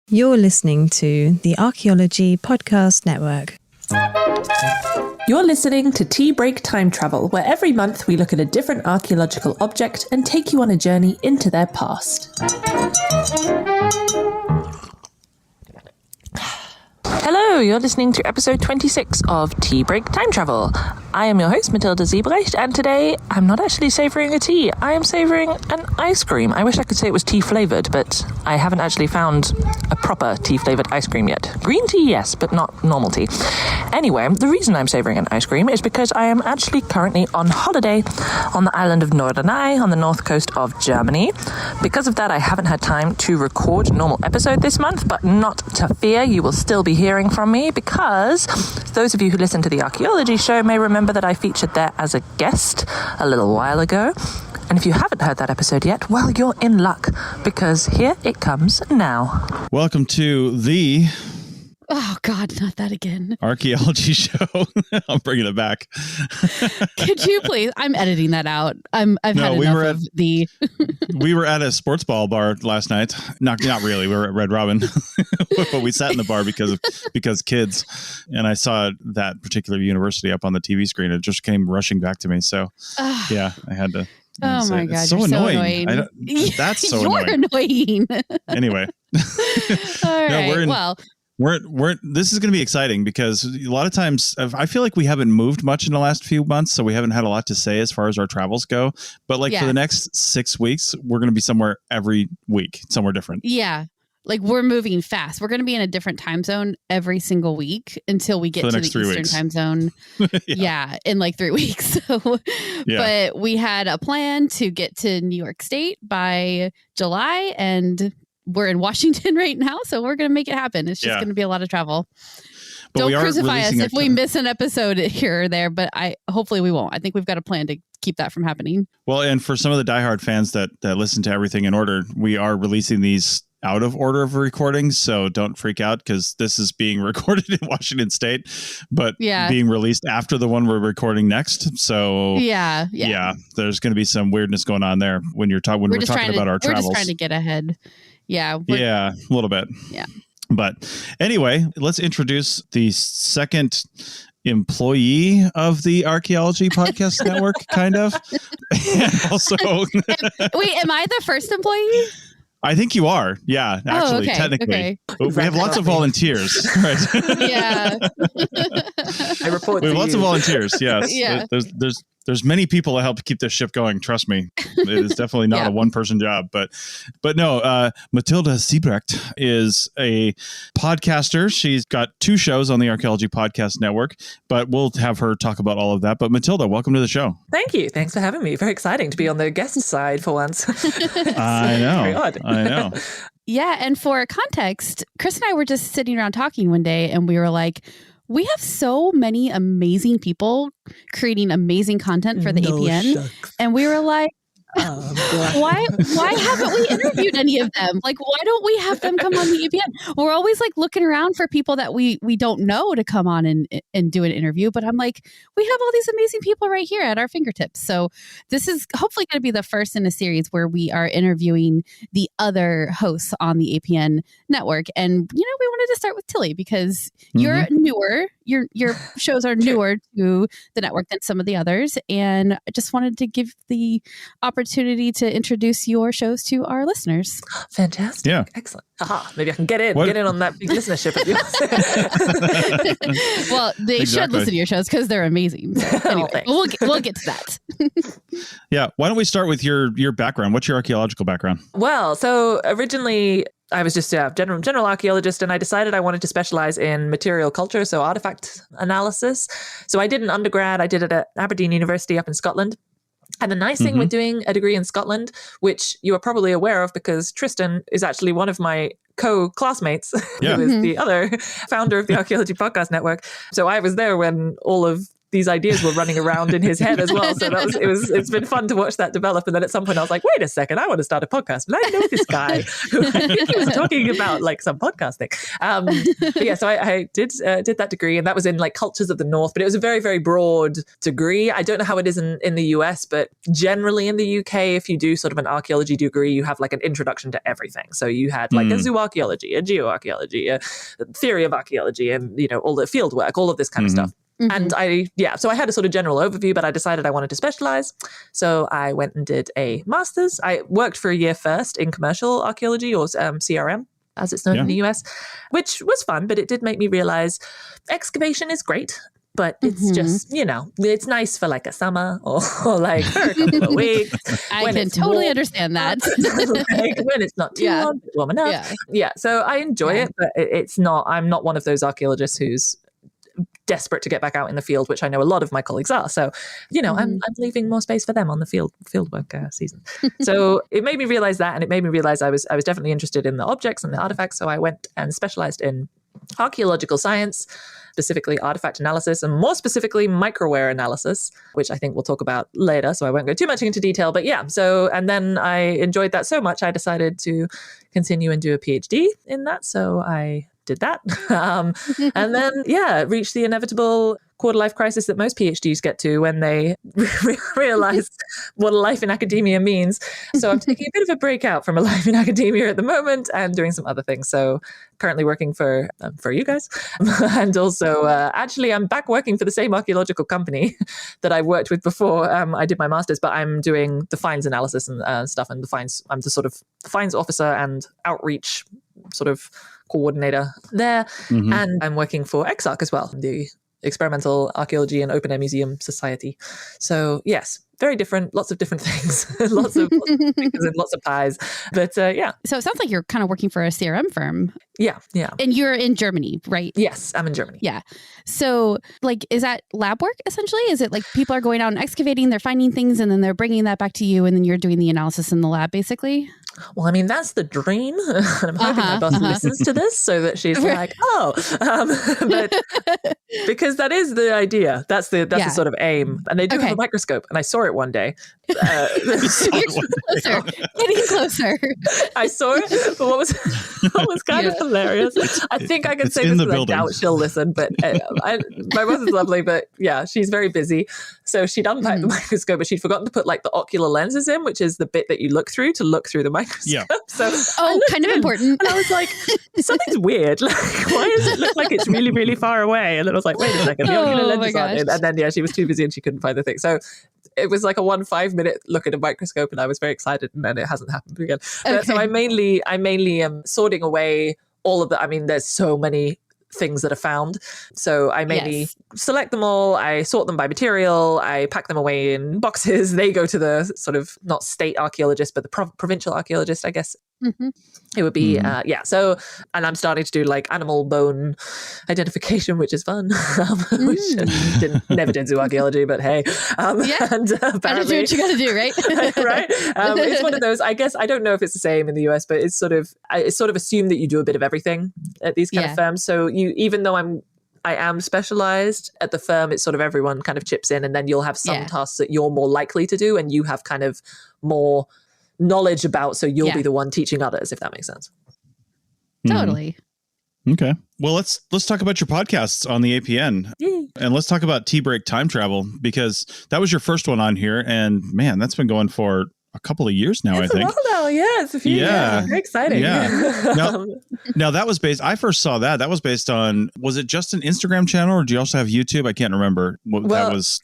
You're listening to the Archaeology Podcast Network. You're listening to Tea Break Time Travel, where every month we look at a different archaeological object and take you on a journey into their past. Hello, you're listening to episode 26 of Tea Break Time Travel. I am your host, Matilda Siebrecht, and today I'm not actually savouring a tea. I am savouring an ice cream. I wish I could say it was tea-flavoured, but I haven't actually found a proper tea-flavoured ice cream yet. Green tea, yes, but not normal tea. Anyway, the reason I'm savouring an ice cream is because I am actually currently on holiday on the island of Norderney on the north coast of Germany. Because of that, I haven't had time to record a normal episode this month, but not to fear, you will still be hearing from me because those of you who listen to the Archaeology show may remember that I featured there as a guest a little while ago. And if you haven't heard that episode yet, well, you're in luck because here it comes now. Welcome to the... Oh, God, not that again. Archaeology show. I'm bringing it back. Could you please? I'm editing that out. I've had enough of the... We were at a sports ball bar last night. Not really. We were at Red Robin. But we sat in the bar because kids. And I saw that particular university up on the TV screen. It just came rushing back to me. So, yeah, I had to... Oh my God, it's so annoying. That's so You're annoying. Anyway. All right, We're this is going to be exciting because a lot of times I feel like we haven't moved much in the last few months, so we haven't had a lot to say as far as our travels go. But for the next 6 weeks, we're going to be somewhere every week, somewhere different. Yeah. Like we're moving fast. We're going to be in a different time zone every single week until we get to the Eastern time zone. In like 3 weeks. So, But we had a plan to get to New York State by July, and we're in Washington right now, so we're going to make it happen. It's just going to be a lot of travel. But don't crucify us if we miss an episode here or there, but hopefully we won't. I think we've got a plan to keep that from happening. Well, and for some of the diehard fans that listen to everything in order, we are releasing these out of order of recording, so don't freak out because this is being recorded in Washington State, but being released after the one we're recording next. So there's going to be some weirdness going on there when we're talking about our travels. We're just trying to get ahead. Yeah. A little bit. Yeah. But anyway, let's introduce the second employee of the Archaeology Podcast Network, kind of. And also, wait, am I the first employee? I think you are. Yeah, actually, technically. Okay. We have lots of volunteers, right? Yeah. I report we have to lots you. of volunteers, yes. Yeah. There's many people to help keep this ship going. Trust me, it is definitely not a one-person job. But no, Matilda Siebrecht is a podcaster. She's got 2 shows on the Archaeology Podcast Network, but we'll have her talk about all of that. But Matilda, welcome to the show. Thank you. Thanks for having me. Very exciting to be on the guest side for once. I know. Very odd. I know. Yeah, and for context, Chris and I were just sitting around talking one day, and we were like, we have so many amazing people creating amazing content for the APN. Shucks. And we were like, why haven't we interviewed any of them? Like, why don't we have them come on the APN? We're always like looking around for people that we don't know to come on and do an interview. But I'm like, we have all these amazing people right here at our fingertips. So this is hopefully going to be the first in a series where we are interviewing the other hosts on the APN network. And, we wanted to start with Tilly because you're newer. Your shows are newer to the network than some of the others. And I just wanted to give the opportunity to introduce your shows to our listeners. Fantastic. Yeah. Excellent. Aha. Maybe I can get in on that big listenership of yours. Well, they should listen to your shows because they're amazing. So anyway, we'll get to that. Yeah. Why don't we start with your background? What's your archaeological background? Well, so originally I was just a general archaeologist, and I decided I wanted to specialize in material culture, so artifact analysis. So I did an undergrad. I did it at Aberdeen University up in Scotland. And the nice thing with doing a degree in Scotland, which you are probably aware of because Tristan is actually one of my co-classmates, who is the other founder of the Archaeology Podcast Network. So I was there when all of these ideas were running around in his head as well. So it's been fun to watch that develop. And then at some point I was like, wait a second, I want to start a podcast. But I know this guy who I think he was talking about like some podcast thing. But yeah, so I did that degree, and that was in like cultures of the North, but it was a very, very broad degree. I don't know how it is in the US, but generally in the UK, if you do sort of an archaeology degree, you have like an introduction to everything. So you had like a zooarchaeology, a geoarchaeology, a theory of archaeology, and, you know, all the field work, all of this kind of stuff. And so I had a sort of general overview, but I decided I wanted to specialize. So I went and did a master's. I worked for a year first in commercial archaeology, or CRM, as it's known in the US, which was fun, but it did make me realize excavation is great, but it's just, you know, it's nice for like a summer or like for a couple of weeks. I can totally understand that. Like when it's not too warm enough. Yeah. So I enjoy it, but I'm not one of those archaeologists who's desperate to get back out in the field, which I know a lot of my colleagues are. So, you know, I'm leaving more space for them on the field work season. So it made me realize that, and it made me realize I was definitely interested in the objects and the artifacts. So I went and specialized in archaeological science, specifically artifact analysis, and more specifically microwear analysis, which I think we'll talk about later. So I won't go too much into detail, but yeah. So, and then I enjoyed that so much, I decided to continue and do a PhD in that. So I did that. And then, reached the inevitable quarter-life crisis that most PhDs get to when they realize what a life in academia means. So I'm taking a bit of a break out from a life in academia at the moment and doing some other things. So currently working for you guys. And also, actually, I'm back working for the same archaeological company that I worked with before I did my master's, but I'm doing the finds analysis and stuff. And I'm the sort of finds officer and outreach sort of coordinator there. And I'm working for EXARC as well, the Experimental Archaeology and Open Air Museum Society. So yes, very different, lots of different things, lots of fingers and lots of pies. But yeah. So it sounds like you're kind of working for a CRM firm. Yeah. And you're in Germany, right? Yes, I'm in Germany. Yeah. So like, is that lab work essentially? Is it like people are going out and excavating, they're finding things, and then they're bringing that back to you, and then you're doing the analysis in the lab basically? Well, I mean, that's the dream. I'm hoping my boss listens to this so that she's like, but because that is the idea. That's the sort of aim. And they do have a microscope, and I saw it one day. Getting closer. I saw it, but what was kind of hilarious, I think I can say this because I doubt she'll listen, but my boss is lovely, but yeah, she's very busy. So she'd unpacked the microscope, but she'd forgotten to put like the ocular lenses in, which is the bit that you look through the microscope. Yeah. So kind of important. And I was like, something's weird. Like, why does it look like it's really, really far away? And then I was like, wait a second, the ocular lenses aren't in. And then she was too busy and she couldn't find the thing. So it was like a 5-minute look at a microscope, and I was very excited, and then it hasn't happened again. So I mainly am sorting away all of the, I mean, there's so many things that are found. So I mainly select them all. I sort them by material. I pack them away in boxes. They go to the sort of not state archaeologist, but the provincial archaeologist, I guess. It would be, So, and I'm starting to do like animal bone identification, which is fun. Which never did zooarchaeology, but hey. And apparently, do what you got to do, right? Right. It's one of those. I guess I don't know if it's the same in the US, but it's sort of assumed that you do a bit of everything at these kind of firms. So even though I am specialized at the firm, it's sort of everyone kind of chips in, and then you'll have some tasks that you're more likely to do, and you have kind of more knowledge about, so you'll be the one teaching others, if that makes sense. Totally. Okay. Well, let's talk about your podcasts on the APN. Yay. And let's talk about T-Break Time Travel, because that was your first one on here, and man, that's been going for a couple of years now, I think. It's a few years. Very exciting. Yeah. Now that was based, I first saw that was based on, was it just an Instagram channel, or do you also have YouTube? I can't remember what that was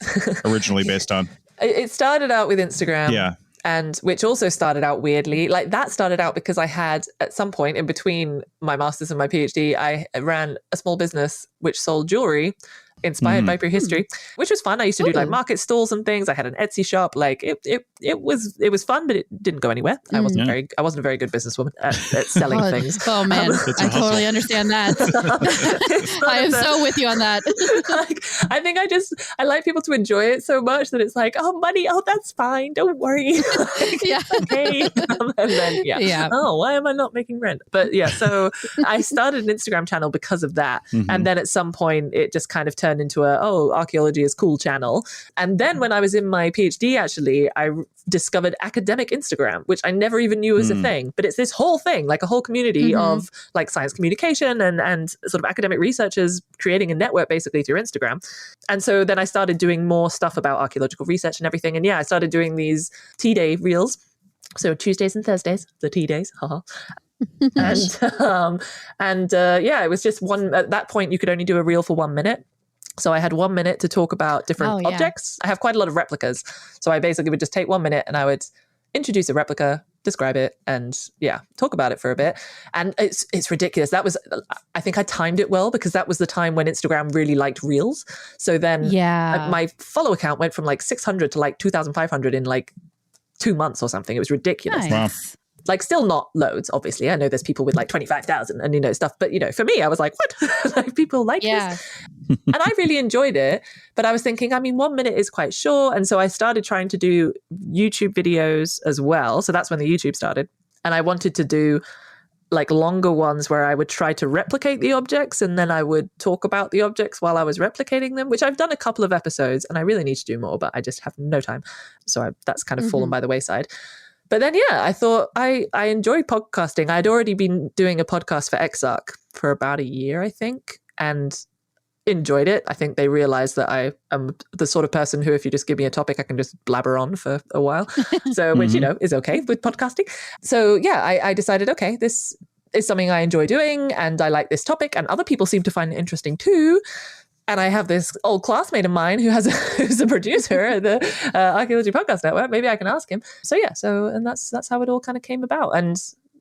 originally based on. It started out with Instagram. Yeah. And which also started out weirdly, like that started out because I had at some point in between my master's and my PhD, I ran a small business which sold jewelry inspired by prehistory, which was fun. I used to do like market stalls and things. I had an Etsy shop. Like it was fun, but it didn't go anywhere. I wasn't a very good businesswoman at selling things. Oh man, I totally understand that. I am so with you on that. I think I like people to enjoy it so much that it's like, oh, money, oh, that's fine, don't worry. Okay. And then oh, why am I not making rent? But yeah, so I started an Instagram channel because of that, and then at some point it just kind of turned into archaeology is cool channel. And then when I was in my PhD, actually, I discovered academic Instagram, which I never even knew was a thing. But it's this whole thing, like a whole community of like science communication and sort of academic researchers creating a network basically through Instagram. And so then I started doing more stuff about archaeological research and everything. And yeah, I started doing these Tea Day reels. So Tuesdays and Thursdays, the tea days, haha. It was just at that point you could only do a reel for 1 minute. So I had 1 minute to talk about different objects. I have quite a lot of replicas. So I basically would just take 1 minute and I would introduce a replica, describe it, and talk about it for a bit. And it's ridiculous. I think I timed it well because that was the time when Instagram really liked reels. So then my follow account went from like 600 to like 2,500 in like 2 months or something. It was ridiculous. Nice. Wow. Like still not loads, obviously. I know there's people with like 25,000 and, stuff. But, for me, I was like, what? Like people like this? And I really enjoyed it. But I was thinking, 1 minute is quite short. And so I started trying to do YouTube videos as well. So that's when the YouTube started. And I wanted to do like longer ones where I would try to replicate the objects and then I would talk about the objects while I was replicating them, which I've done a couple of episodes and I really need to do more, but I just have no time. So that's kind of fallen by the wayside. But then, I thought I enjoy podcasting. I'd already been doing a podcast for Exarch for about a year, I think, and enjoyed it. I think they realized that I am the sort of person who, if you just give me a topic, I can just blabber on for a while. So, which, is okay with podcasting. So, I decided, okay, this is something I enjoy doing and I like this topic and other people seem to find it interesting too. And I have this old classmate of mine who's a producer at the Archaeology Podcast Network. Maybe I can ask him. So and that's how it all kind of came about. And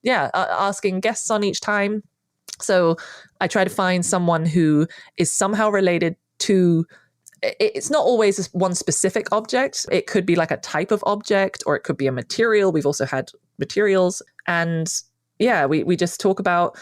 asking guests on each time. So I try to find someone who is somehow related to. It's not always one specific object. It could be like a type of object, or it could be a material. We've also had materials, and we just talk about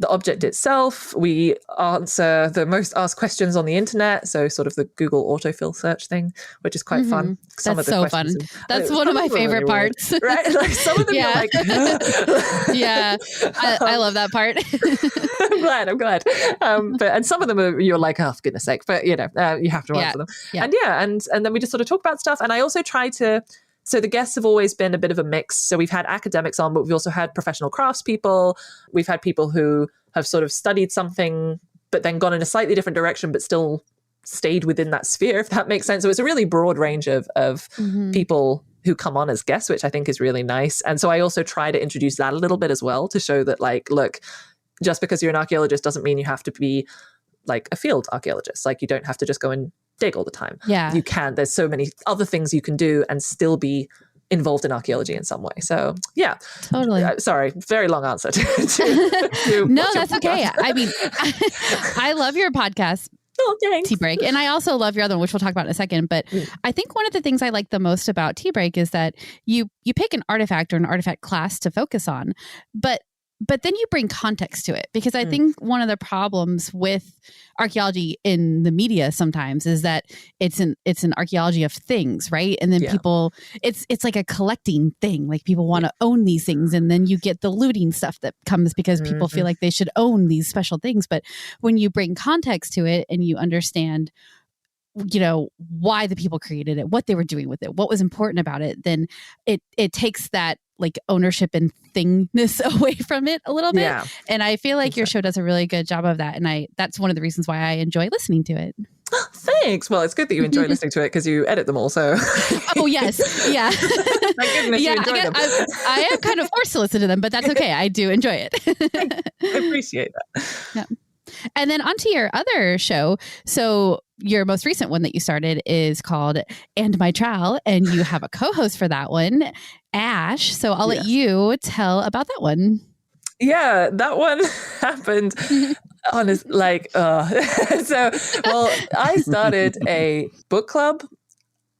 the object itself. We answer the most asked questions on the internet. So sort of the Google autofill search thing, which is quite fun. That's so fun. That's one of my favorite parts. Right? Like some of them are like... I love that part. I'm glad. And some of them you're like, oh, for goodness sake. But, you have to answer them. Yeah. And then we just sort of talk about stuff. And I also try to... So the guests have always been a bit of a mix. So we've had academics on, but we've also had professional craftspeople. We've had people who have sort of studied something, but then gone in a slightly different direction, but still stayed within that sphere, if that makes sense. So it's a really broad range of people who come on as guests, which I think is really nice. And so I also try to introduce that a little bit as well to show that, like, look, just because you're an archaeologist doesn't mean you have to be like a field archaeologist. Like, you don't have to just go and dig all the time. Yeah. You can. There's so many other things you can do and still be involved in archaeology in some way. So, yeah. Totally. Sorry, very long answer to No, that's okay. I love your podcast. Oh, thanks. Tea Break. And I also love your other one, which we'll talk about in a second. But I think one of the things I like the most about Tea Break is that you pick an artifact or an artifact class to focus on, but then you bring context to it, because I think one of the problems with archaeology in the media sometimes is that it's an archaeology of things, right? And then people, it's like a collecting thing. Like, people want to own these things, and then you get the looting stuff that comes because people feel like they should own these special things. But when you bring context to it and you understand, why the people created it, what they were doing with it, what was important about it, then it takes that like ownership and thingness away from it a little bit. Yeah. And I feel like your show does a really good job of that. And that's one of the reasons why I enjoy listening to it. Thanks. Well, it's good that you enjoy listening to it because you edit them all. So. Oh, yes. Yeah. Thank goodness you enjoy them. I am kind of forced to listen to them, but that's okay. I do enjoy it. I appreciate that. Yeah. And then onto your other show. So your most recent one that you started is called And My Trowel, and you have a co-host for that one, Ash. So I'll let you tell about that one. Yeah, that one happened I started a book club.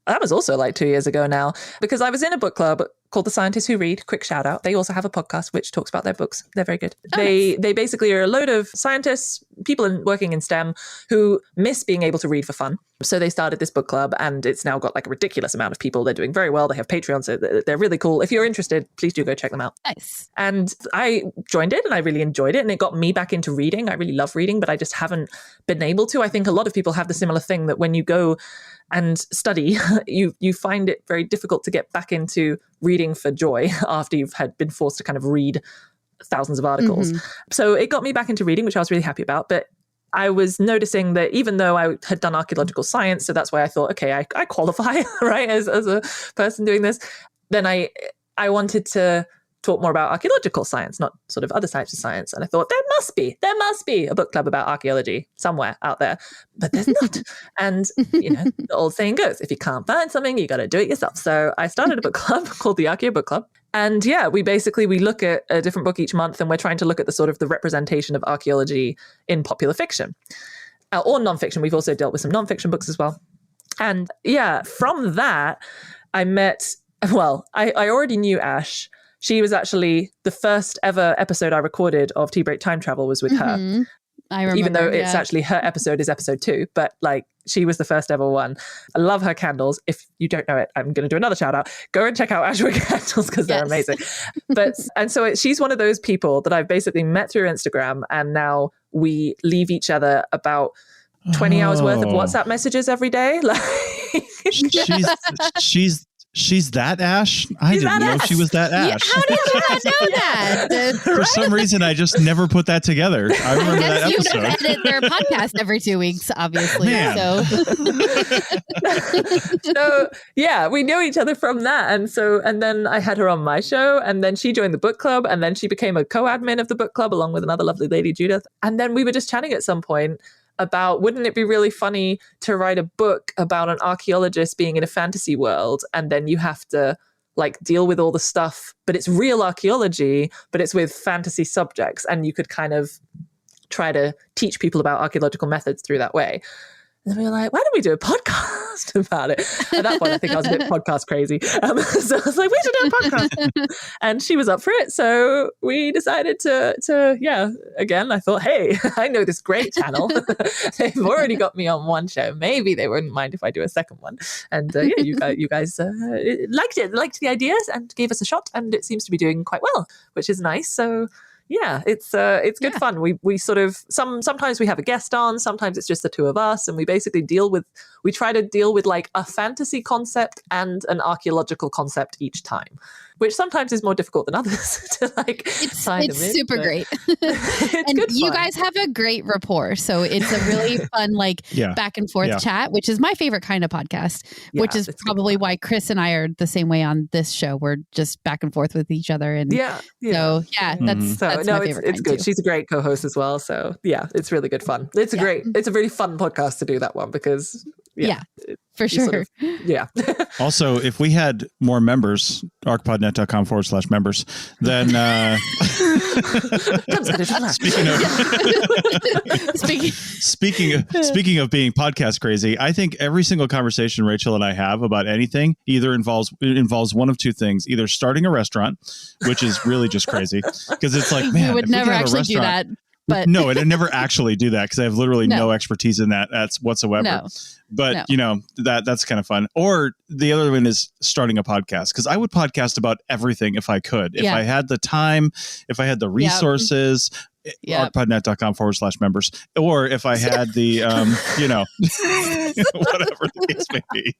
That was also like 2 years ago now, because I was in a book club called The Scientists Who Read. Quick shout out. They also have a podcast which talks about their books. They're very good. They basically are a load of scientists, people working in STEM who miss being able to read for fun. So they started this book club, and it's now got like a ridiculous amount of people. They're doing very well. They have Patreon, so they're really cool. If you're interested, please do go check them out. Nice. And I joined it, and I really enjoyed it, and it got me back into reading. I really love reading, but I just haven't been able to. I think a lot of people have the similar thing that when you go and study, you find it very difficult to get back into reading for joy after you've been forced to kind of read thousands of articles. So it got me back into reading, which I was really happy about. But I was noticing that even though I had done archaeological science, so that's why I thought, okay, I qualify, right, as a person doing this, then I wanted to talk more about archaeological science, not sort of other types of science. And I thought there must be a book club about archaeology somewhere out there, but there's not. And, the old saying goes, if you can't find something, you got to do it yourself. So I started a book club called the Archaeo Book Club. And yeah, we look at a different book each month, and we're trying to look at the sort of the representation of archaeology in popular fiction or nonfiction. We've also dealt with some nonfiction books as well. And yeah, from that, I already knew Ash. She was actually the first ever episode I recorded of Tea Break Time Travel was with her. I remember, even though it's actually her episode is episode 2, but like she was the first ever one. I love her candles. If you don't know it, I'm going to do another shout out. Go and check out Ashwood candles because they're amazing. She's one of those people that I've basically met through Instagram, and now we leave each other about 20 hours worth of WhatsApp messages every day. Like She's that Ash? I didn't know she was that Ash. How did you not know that? For some reason, I just never put that together. I remember that episode. You edit their podcast every 2 weeks, obviously. Man. So yeah, we knew each other from that. And then I had her on my show, and then she joined the book club, and then she became a co-admin of the book club along with another lovely lady, Judith. And then we were just chatting at some point about, wouldn't it be really funny to write a book about an archaeologist being in a fantasy world, and then you have to like deal with all the stuff, but it's real archaeology, but it's with fantasy subjects, and you could kind of try to teach people about archaeological methods through that way. And we were like, why don't we do a podcast about it? At that point, I think I was a bit podcast crazy. So I was like, we should do a podcast. And she was up for it. So we decided to again, I thought, hey, I know this great channel. They've already got me on one show. Maybe they wouldn't mind if I do a second one. And you guys liked the ideas and gave us a shot. And it seems to be doing quite well, which is nice. So yeah, it's good fun. We sort of sometimes we have a guest on, sometimes it's just the two of us, and we basically try to deal with like a fantasy concept and an archaeological concept each time, which sometimes is more difficult than others to like. It's super great. It's and good you fun. Guys have a great rapport, so it's a really fun back and forth chat, which is my favorite kind of podcast. Which is probably why Chris and I are the same way on this show. We're just back and forth with each other, and it's good. Too. She's a great co-host as well. So yeah, it's really good fun. It's a really fun podcast to do that one because for sure. Also, if we had more members, arcpodnet.com/members, then speaking of being podcast crazy, I think every single conversation Rachel and I have about anything either involves one of two things: either starting a restaurant, which is really just crazy because it's like, man, we would never actually do that. But no, I'd never actually do that because I have literally no expertise in that whatsoever. No. But that's kind of fun. Or the other one is starting a podcast, because I would podcast about everything if I could. If I had the time, if I had the resources, arcpodnet.com/members, or if I had the whatever the case may be.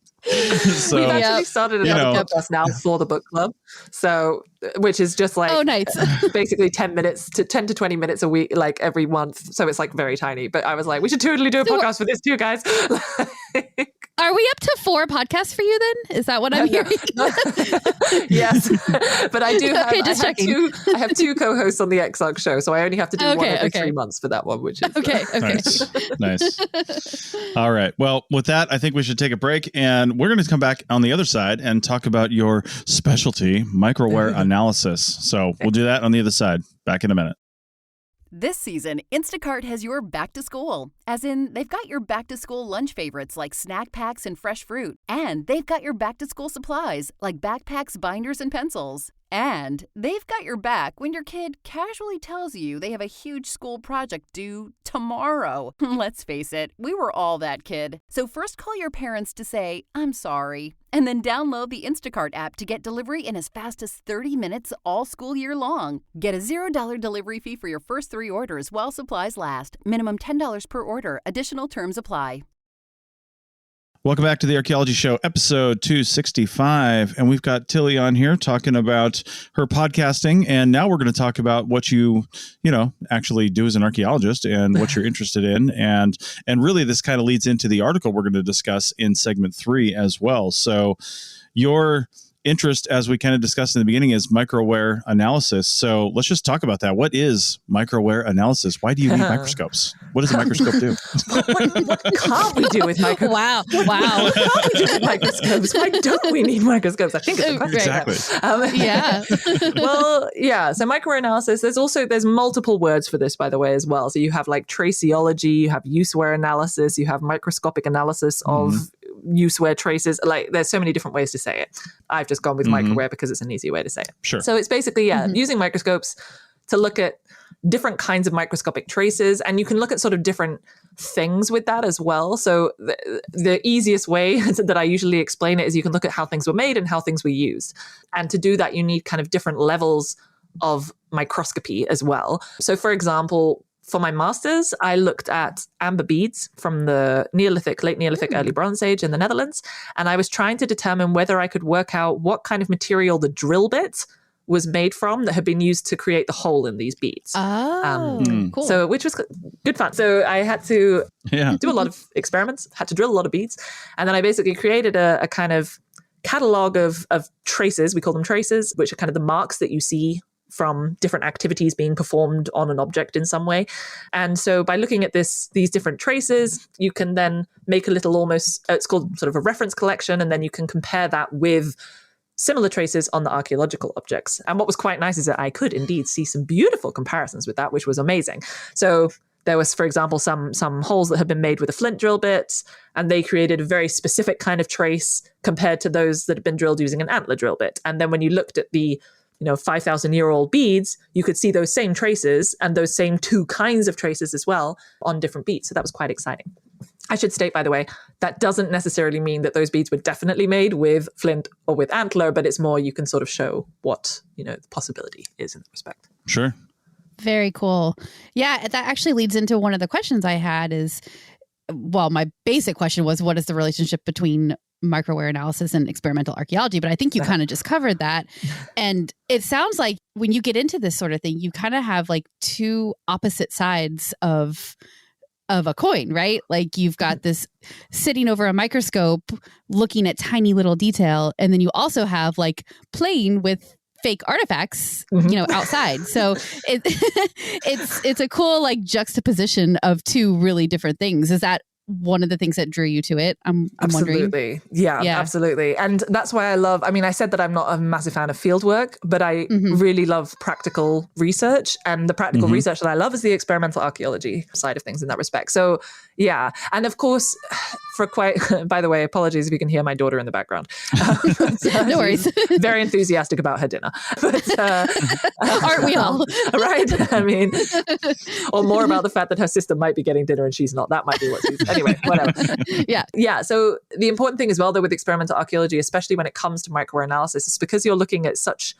So we've actually started another podcast now for the book club, so which is just like basically 10 to 20 minutes a week, like every month. So it's like very tiny. But I was like, we should totally do a podcast for this too, guys. Are we up to 4 podcasts for you then? Is that what I'm hearing? Yes, but I do have two co-hosts on the Exarch show, so I only have to do one every 3 months for that one, which is okay. Nice. All right. Well, with that, I think we should take a break, and we're going to come back on the other side and talk about your specialty, microwear analysis. So we'll do that on the other side. Back in a minute. This season, Instacart has your back to school, as in they've got your back to school lunch favorites like snack packs and fresh fruit, and they've got your back to school supplies like backpacks, binders, and pencils. And they've got your back when your kid casually tells you they have a huge school project due tomorrow. Let's face it, we were all that kid. So first call your parents to say, I'm sorry, and then download the Instacart app to get delivery in as fast as 30 minutes all school year long. Get a $0 delivery fee for your first 3 orders while supplies last. Minimum $10 per order. Additional terms apply. Welcome back to the Archaeology Show, episode 265. And we've got Tilly on here talking about her podcasting. And now we're going to talk about what you actually do as an archaeologist and what you're interested in. And really, this kind of leads into the article we're going to discuss in segment 3 as well. So your interest, as we kind of discussed in the beginning, is microwear analysis. So let's just talk about that. What is microwear analysis? Why do you need microscopes? What does a microscope do? What can't we do with microscopes? Wow. What can't we do with microscopes? Why don't we need microscopes? I think it's a question. Exactly. Yeah. Well, yeah. So microwear analysis, there's multiple words for this, by the way, as well. So you have like traceology, you have usewear analysis, you have microscopic analysis of usewear traces. Like there's so many different ways to say it. I've just gone with microwear because it's an easy way to say it. Sure. So it's basically, using microscopes to look at different kinds of microscopic traces, and you can look at sort of different things with that as well. So the easiest way that I usually explain it is you can look at how things were made and how things were used. And to do that, you need kind of different levels of microscopy as well. So for example, for my master's, I looked at amber beads from the Neolithic, late Neolithic, early Bronze Age in the Netherlands. And I was trying to determine whether I could work out what kind of material the drill bit was made from that had been used to create the hole in these beads. Cool. So, which was good fun. So I had to do a lot of experiments, had to drill a lot of beads. And then I basically created a kind of catalog of traces. We call them traces, which are kind of the marks that you see from different activities being performed on an object in some way. And so by looking at these different traces, you can then make a little it's called sort of a reference collection, and then you can compare that with similar traces on the archaeological objects. And what was quite nice is that I could indeed see some beautiful comparisons with that, which was amazing. So there was, for example, some holes that had been made with a flint drill bit, and they created a very specific kind of trace compared to those that had been drilled using an antler drill bit. And then when you looked at the 5,000-year-old beads, you could see those same traces and those same 2 kinds of traces as well on different beads. So that was quite exciting. I should state, by the way, that doesn't necessarily mean that those beads were definitely made with flint or with antler, but it's more you can sort of show what, the possibility is in that respect. Sure. Very cool. Yeah, that actually leads into one of the questions I had is, well, my basic question was, what is the relationship between microwear analysis and experimental archaeology? But I think you kind of just covered that. And it sounds like when you get into this sort of thing, you kind of have like 2 opposite sides of a coin, right? Like you've got this sitting over a microscope looking at tiny little detail, and then you also have like playing with fake artifacts, outside. So it's a cool like juxtaposition of 2 really different things. Is that one of the things that drew you to it? I'm absolutely wondering. Yeah, absolutely. And that's why I said that I'm not a massive fan of field work, but I really love practical research, and the practical research that I love is the experimental archaeology side of things in that respect. So yeah. And of course, by the way, apologies if you can hear my daughter in the background. No worries. Very enthusiastic about her dinner. But, aren't we all? Right? I mean, or more about the fact that her sister might be getting dinner and she's not. That might be what she's... Anyway, whatever. Yeah. So the important thing as well, though, with experimental archaeology, especially when it comes to microwear analysis, is because you're looking at such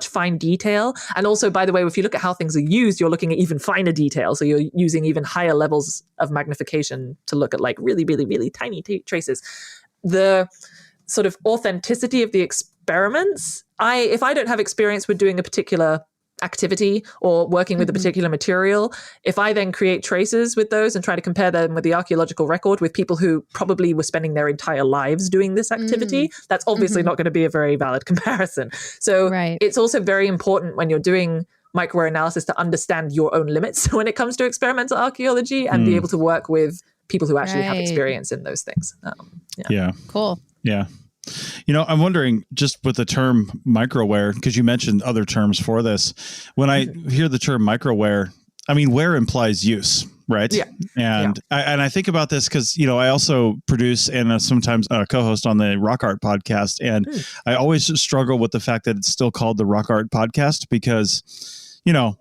fine detail. And also, by the way, if you look at how things are used, you're looking at even finer detail. So you're using even higher levels of magnification to look at like really, really, really tiny traces. The sort of authenticity of the experiments, if I don't have experience with doing a particular activity or working with a particular material, if I then create traces with those and try to compare them with the archaeological record with people who probably were spending their entire lives doing this activity, that's obviously not going to be a very valid comparison. So it's also very important when you're doing microwear analysis to understand your own limits when it comes to experimental archaeology and be able to work with people who actually have experience in those things. Cool. Yeah. I'm wondering, just with the term microwear, because you mentioned other terms for this, when I hear the term microwear, I mean, wear implies use. Right. Yeah. And I think about this because, I also produce and sometimes co-host on the Rock Art podcast. And I always struggle with the fact that it's still called the Rock Art podcast because,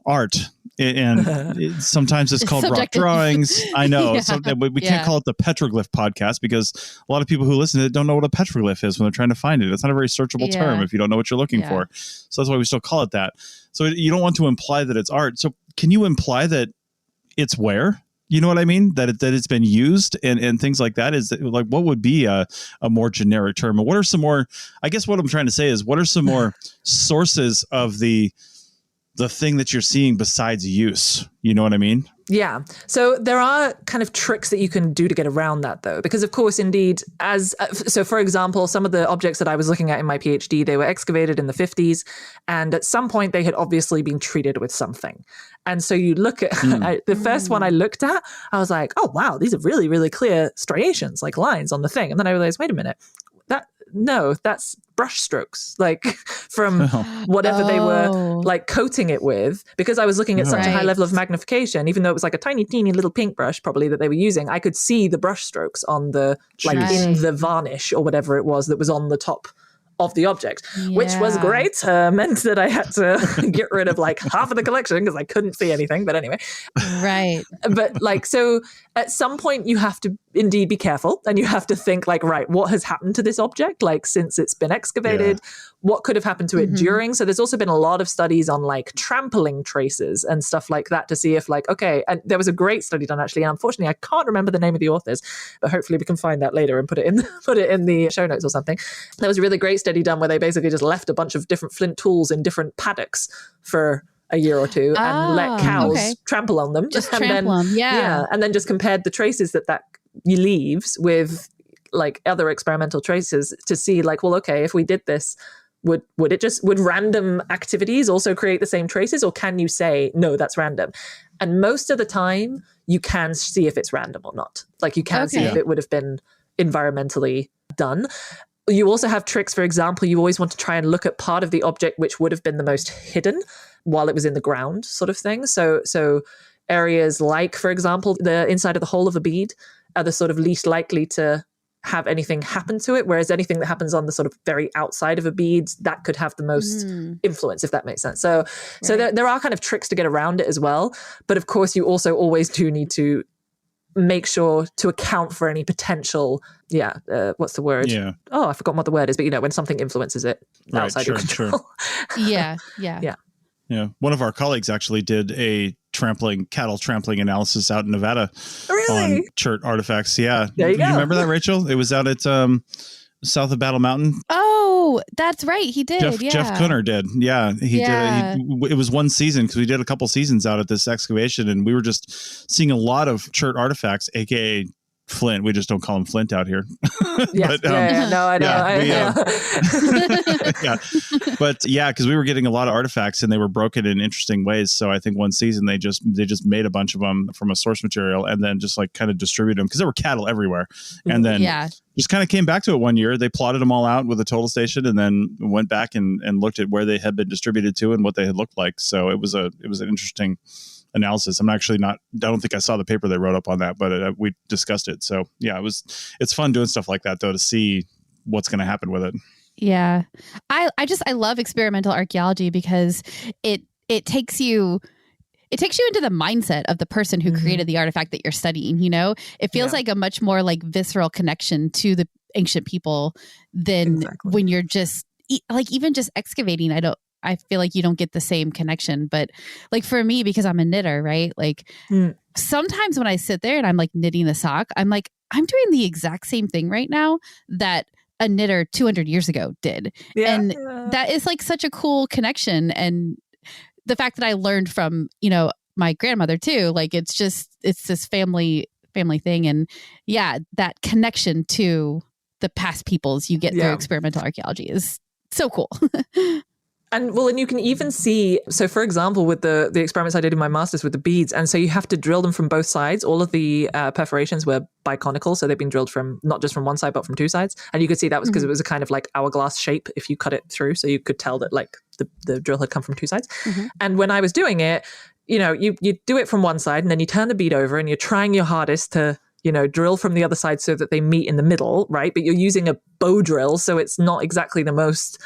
art. And sometimes it's called subjective. rock drawings. I know. We can't call it the petroglyph podcast because a lot of people who listen to it don't know what a petroglyph is when they're trying to find it. It's not a very searchable term if you don't know what you're looking for. So that's why we still call it that. So you don't want to imply that it's art. So can you imply that it's where? You know what I mean? That it's been used and things like that. Is like, what would be a more generic term? And what are some more, I guess what I'm trying to say is, what are some more sources of the thing that you're seeing besides use? You know what I mean? Yeah. So there are kind of tricks that you can do to get around that, though, because, of course, indeed, so for example, some of the objects that I was looking at in my PhD, they were excavated in the 50s. And at some point, they had obviously been treated with something. And so you look at the first one I looked at, I was like, oh, wow, these are really, really clear striations, like lines on the thing. And then I realized, wait a minute, that's brush strokes, like from whatever they were like coating it with, because I was looking at such a high level of magnification, even though it was like a tiny, teeny little paintbrush probably that they were using, I could see the brush strokes on the, like in the varnish or whatever it was that was on the top of the object, which was great. Meant that I had to get rid of like half of the collection because I couldn't see anything. But anyway. Right. But like, so at some point you have to indeed be careful and you have to think like, right, what has happened to this object? Like since it's been excavated, what could have happened to it during? So there's also been a lot of studies on like trampling traces and stuff like that to see if like, okay, and there was a great study done actually. And unfortunately, I can't remember the name of the authors, but hopefully we can find that later and put it in the show notes or something. There was a really great study done where they basically just left a bunch of different flint tools in different paddocks for a year or two and let cows trample on them. Just trample them, and then just compared the traces that leaves with like other experimental traces to see like, well, okay, if we did this, would random activities also create the same traces, or can you say, no, that's random? And most of the time you can see if it's random or not. Like you can see if it would have been environmentally done. You also have tricks. For example, you always want to try and look at part of the object which would have been the most hidden while it was in the ground, sort of thing. So areas like, for example, the inside of the hole of a bead are the sort of least likely to have anything happen to it, whereas anything that happens on the sort of very outside of a bead, that could have the most influence, if that makes sense. So there are kind of tricks to get around it as well. But of course, you also always do need to make sure to account for any potential, what's the word? Yeah. Oh, I've forgotten what the word is, but when something influences it outside your control. Yeah. One of our colleagues actually did a cattle trampling analysis out in Nevada on chert artifacts. Yeah. There you go. You remember that, Rachel? It was out at south of Battle Mountain. Oh, that's right. He did. Jeff Kunner did. Yeah. He did. It was one season because we did a couple seasons out at this excavation and we were just seeing a lot of chert artifacts, AKA Flint. We just don't call him Flint out here. Yes. No, I know. But because we were getting a lot of artifacts and they were broken in interesting ways. So I think one season they just made a bunch of them from a source material and then just like kind of distributed them because there were cattle everywhere. And then just kind of came back to it one year. They plotted them all out with a total station and then went back and looked at where they had been distributed to and what they had looked like. So it was an interesting analysis. I don't think I saw the paper they wrote up on that, but we discussed it. So it's fun doing stuff like that though, to see what's going to happen with it. Yeah. I love experimental archaeology because it takes you into the mindset of the person who created the artifact that you're studying. It feels like a much more like visceral connection to the ancient people than when you're just like, even just excavating. I feel like you don't get the same connection, but like for me, because I'm a knitter, right? Like sometimes when I sit there and I'm like knitting a sock, I'm like, I'm doing the exact same thing right now that a knitter 200 years ago did. And that is like such a cool connection. And the fact that I learned from, my grandmother too, like it's this family thing. And that connection to the past peoples you get through experimental archaeology is so cool. And you can even see, so for example, with the experiments I did in my master's with the beads, and so you have to drill them from both sides. All of the perforations were biconical, so they've been drilled from not just from one side, but from two sides. And you could see that was because it was a kind of like hourglass shape if you cut it through, so you could tell that like the drill had come from two sides. And when I was doing it, you do it from one side and then you turn the bead over and you're trying your hardest to, drill from the other side so that they meet in the middle, right? But you're using a bow drill, so it's not exactly the most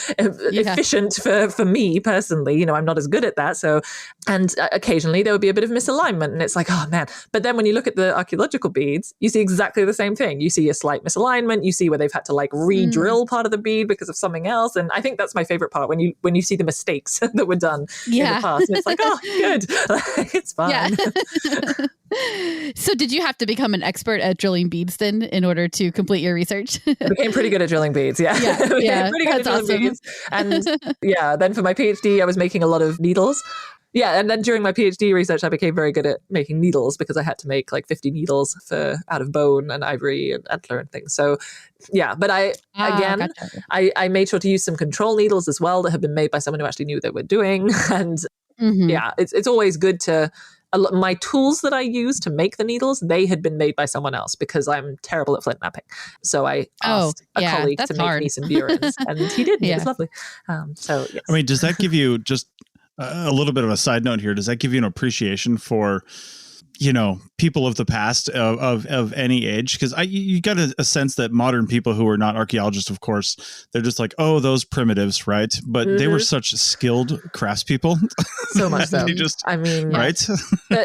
efficient for me personally. I'm not as good at that. So, and occasionally there would be a bit of misalignment and it's like, oh man. But then when you look at the archaeological beads, you see exactly the same thing. You see a slight misalignment. You see where they've had to like re-drill part of the bead because of something else. And I think that's my favorite part when you see the mistakes that were done in the past. And it's like, oh, good. It's fine. Yeah. So did you have to become an expert at drilling beads then in order to complete your research? I became pretty good at drilling beads. Yeah. Pretty good at drilling beads. And then for my PhD, I was making a lot of needles. Yeah, and then during my PhD research, I became very good at making needles because I had to make like 50 needles out of bone and ivory and antler and things. So yeah, but I made sure to use some control needles as well that had been made by someone who actually knew what they were doing. And it's always good to... My tools that I use to make the needles, they had been made by someone else because I'm terrible at flint knapping. So I asked a colleague to make me some burins, and he did. It was lovely. So yes. I mean, does that give you just a little bit of a side note here? Does that give you an appreciation for, people of the past of any age? Because you got a sense that modern people who are not archaeologists, of course, they're just like, oh, those primitives, right? But they were such skilled craftspeople. So much so. Right?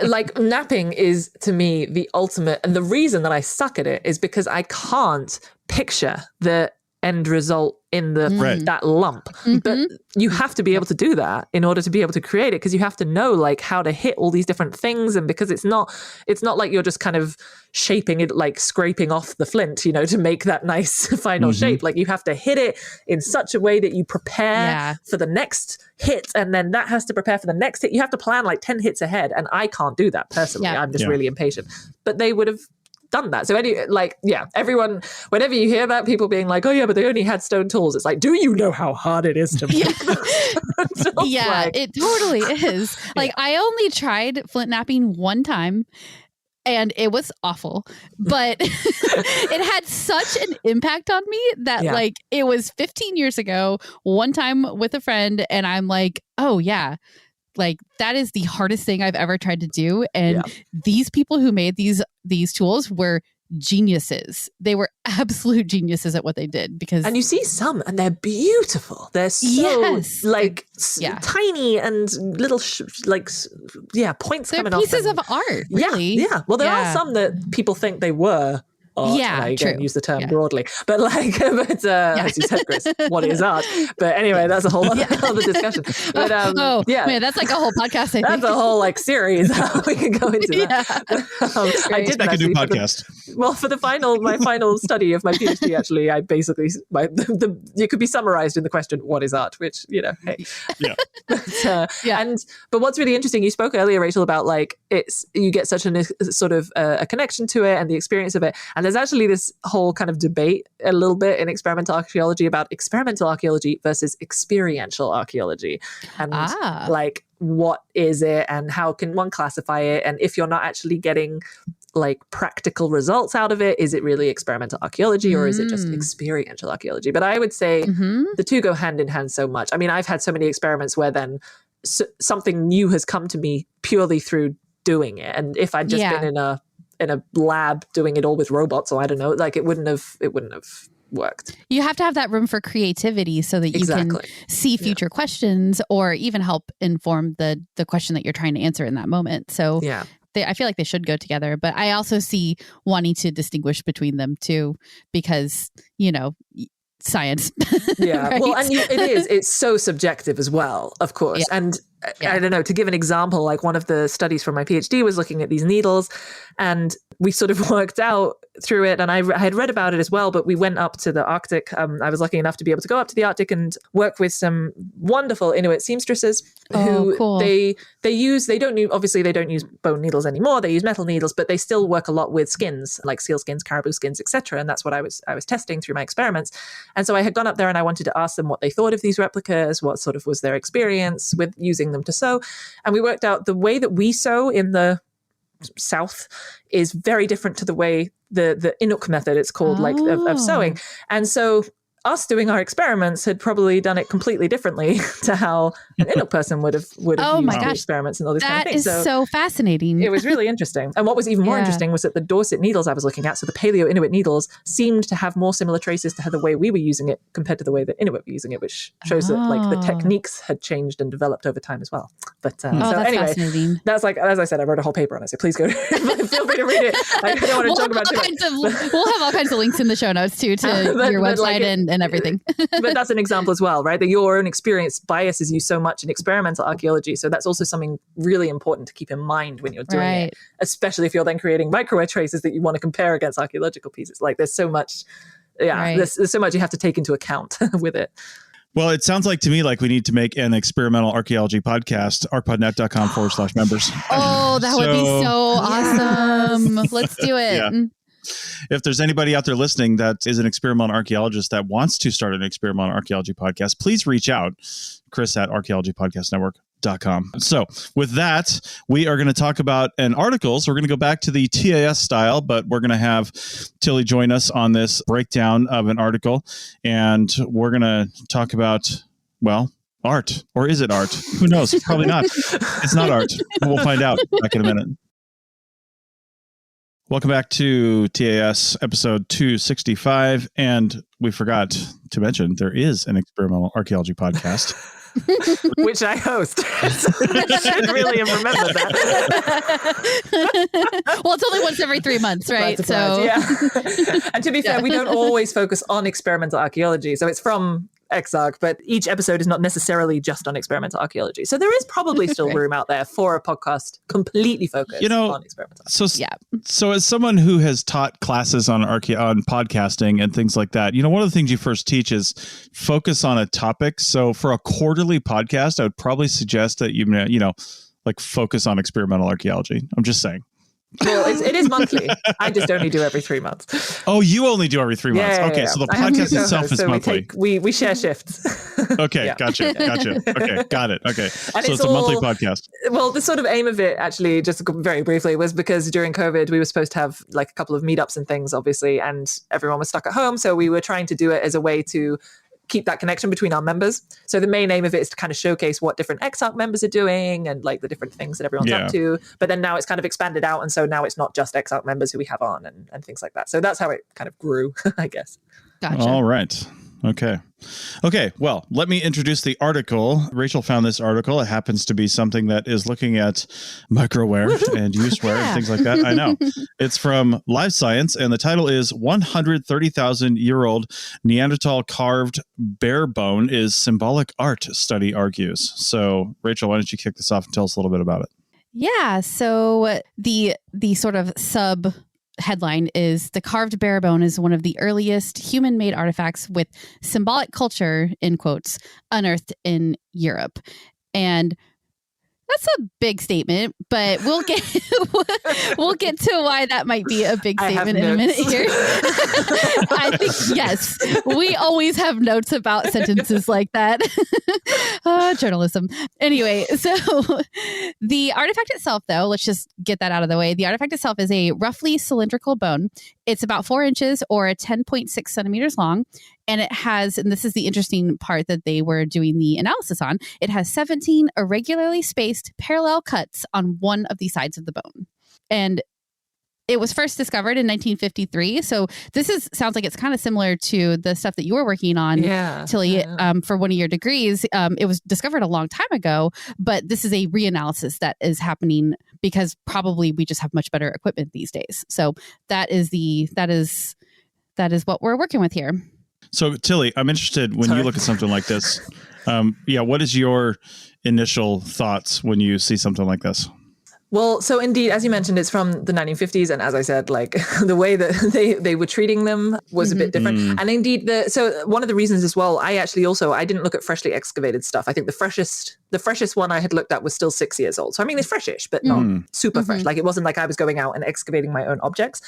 Like napping is to me the ultimate, and the reason that I suck at it is because I can't picture the end result in that lump. But you have to be able to do that in order to be able to create it, because you have to know like how to hit all these different things, and because it's not like you're just kind of shaping it, like scraping off the flint, to make that nice final shape. Like you have to hit it in such a way that you prepare for the next hit, and then that has to prepare for the next hit. You have to plan like 10 hits ahead, and I can't do that personally. I'm just really impatient. But they would have done that. So everyone, whenever you hear that, people being like, oh yeah, but they only had stone tools, it's like, do you know how hard it is to make them? It totally is. Like I only tried flint knapping one time and it was awful, but it had such an impact on me that like it was 15 years ago, one time with a friend, and I'm like, oh yeah, like that is the hardest thing I've ever tried to do. And these people who made these tools were geniuses. They were absolute geniuses at what they did, and you see some and they're beautiful. They're so tiny and little points they're coming off. They're pieces of art, really. Yeah. Well, there are some that people think they were art. Yeah, I don't use the term broadly, but as you said, Chris, what is art? But anyway, that's a whole other discussion. But man, that's like a whole podcast. That's a whole series. We can go into that. I did a new podcast. For my final study of my PhD, actually, I basically it could be summarized in the question, "What is art?" Which hey, But what's really interesting, you spoke earlier, Rachel, about like you get such a sort of a connection to it and the experience of it. And there's actually this whole kind of debate a little bit in experimental archaeology about experimental archaeology versus experiential archaeology. And like, what is it and how can one classify it? And if you're not actually getting like practical results out of it, is it really experimental archaeology or is it just experiential archaeology? But I would say the two go hand in hand so much. I mean, I've had so many experiments where then something new has come to me purely through doing it. And if I'd just been in a lab doing it all with robots, or I don't know, like it wouldn't have worked. You have to have that room for creativity so that you can see future questions or even help inform the question that you're trying to answer in that moment. So I feel like they should go together, but I also see wanting to distinguish between them too, because, science. Right? Well, and it's so subjective as well, of course. And I don't know, to give an example, like one of the studies from my PhD was looking at these needles, and we sort of worked out through it, and I had read about it as well, but we went up to the Arctic. I was lucky enough to be able to go up to the Arctic and work with some wonderful Inuit seamstresses who they don't use bone needles anymore. They use metal needles, but they still work a lot with skins, like seal skins, caribou skins, etc. And that's what I was testing through my experiments. And so I had gone up there and I wanted to ask them what they thought of these replicas, what sort of was their experience with using them to sew. And we worked out the way that we sew in the South is very different to the way the Inuk method, it's called, of sewing. And so us doing our experiments had probably done it completely differently to how an Inuk person would have used the experiments and all these kind of things. That is so fascinating. It was really interesting. And what was even more interesting was that the Dorset needles I was looking at, so the Paleo Inuit needles, seemed to have more similar traces to the way we were using it compared to the way that Inuit were using it, which shows that like the techniques had changed and developed over time as well. But so anyway, that's like, as I said, I wrote a whole paper on it, so please go feel free to read it. I don't want to talk about it. We'll have all kinds of links in the show notes too to your website and everything. But that's an example as well, right? That your own experience biases you so much in experimental archaeology. So that's also something really important to keep in mind when you're doing it, especially if you're then creating microwear traces that you want to compare against archaeological pieces. Like there's so much, there's so much you have to take into account with it. Well, it sounds like to me like we need to make an experimental archaeology podcast, archpodnet.com/members. Oh, that would be so awesome. Let's do it. Yeah. If there's anybody out there listening that is an experimental archaeologist that wants to start an experimental archaeology podcast, please reach out, Chris at archaeologypodcastnetwork.com. So with that, we are going to talk about an article. So we're going to go back to the TAS style, but we're going to have Tilly join us on this breakdown of an article. And we're going to talk about, well, art. Or is it art? Who knows? Probably not. It's not art. We'll find out back in a minute. Welcome back to TAS episode 265. And we forgot to mention there is an experimental archaeology podcast. Which I host. I should really have remembered that. Well, it's only once every 3 months, right? So yeah. And to be fair, we don't always focus on experimental archaeology. So it's from Exarch, but each episode is not necessarily just on experimental archaeology. So there is probably still room out there for a podcast completely focused on experimental archaeology. So as someone who has taught classes on podcasting and things like that, one of the things you first teach is focus on a topic. So for a quarterly podcast, I would probably suggest that you focus on experimental archaeology. I'm just saying. Well, it is monthly. I just only do every 3 months. Oh, you only do every 3 months. Okay, so the podcast itself is monthly. We share shifts. Okay, gotcha. Okay, got it. Okay, and so it's a monthly podcast. Well, the sort of aim of it, actually, just very briefly, was because during COVID, we were supposed to have like a couple of meetups and things, obviously, and everyone was stuck at home. So we were trying to do it as a way to keep that connection between our members. So the main aim of it is to kind of showcase what different Exarch members are doing and like the different things that everyone's up to. But then now it's kind of expanded out. And so now it's not just Exarch members who we have on and things like that. So that's how it kind of grew, I guess. Gotcha. All right. Okay. Well, let me introduce the article. Rachel found this article. It happens to be something that is looking at microwear and usewear and things like that. I know. It's from Live Science, and the title is 130,000-year-old Neanderthal carved bare bone is symbolic art, study argues. So, Rachel, why don't you kick this off and tell us a little bit about it? Yeah. So the sort of sub headline is the carved bare bone is one of the earliest human-made artifacts with symbolic culture, in quotes, unearthed in Europe. And that's a big statement, but we'll get to why that might be a big statement in a minute here. I think, yes, we always have notes about sentences like that. Journalism. Anyway, so the artifact itself, though, let's just get that out of the way. The artifact itself is a roughly cylindrical bone. It's about 4 inches or 10.6 centimeters long. And it has, and this is the interesting part that they were doing the analysis on, it has 17 irregularly spaced parallel cuts on one of the sides of the bone. And it was first discovered in 1953. So this sounds like it's kind of similar to the stuff that you were working on, Tilly, for one of your degrees. It was discovered a long time ago, but this is a reanalysis that is happening because probably we just have much better equipment these days. So that is what we're working with here. So, Tilly, I'm interested when you look at something like this. What is your initial thoughts when you see something like this? Well, so indeed, as you mentioned, it's from the 1950s. And as I said, like the way that they were treating them was a bit different. And indeed, so one of the reasons as well, I didn't look at freshly excavated stuff. I think the freshest the freshest one I had looked at was still 6 years old. So I mean, it's freshish, but not super fresh. Like it wasn't like I was going out and excavating my own objects.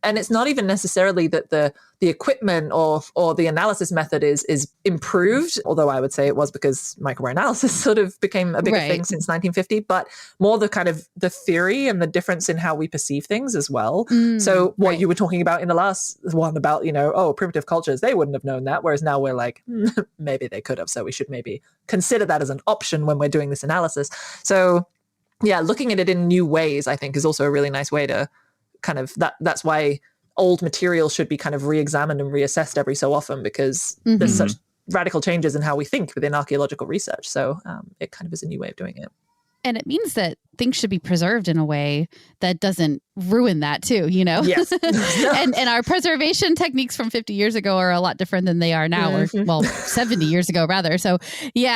And it's not even necessarily that the equipment or the analysis method is improved, although I would say it was because microwear analysis sort of became a bigger thing since 1950, but more the kind of the theory and the difference in how we perceive things as well. So what you were talking about in the last one about, primitive cultures, they wouldn't have known that. Whereas now we're like, maybe they could have. So we should maybe consider that as an option when we're doing this analysis. So yeah, looking at it in new ways, I think, is also a really nice way to kind of that's why old material should be kind of re-examined and reassessed every so often, because there's such radical changes in how we think within archaeological research. So it kind of is a new way of doing it. And it means that things should be preserved in a way that doesn't ruin that too, Yes. and our preservation techniques from 50 years ago are a lot different than they are now, or 70 years ago rather. So you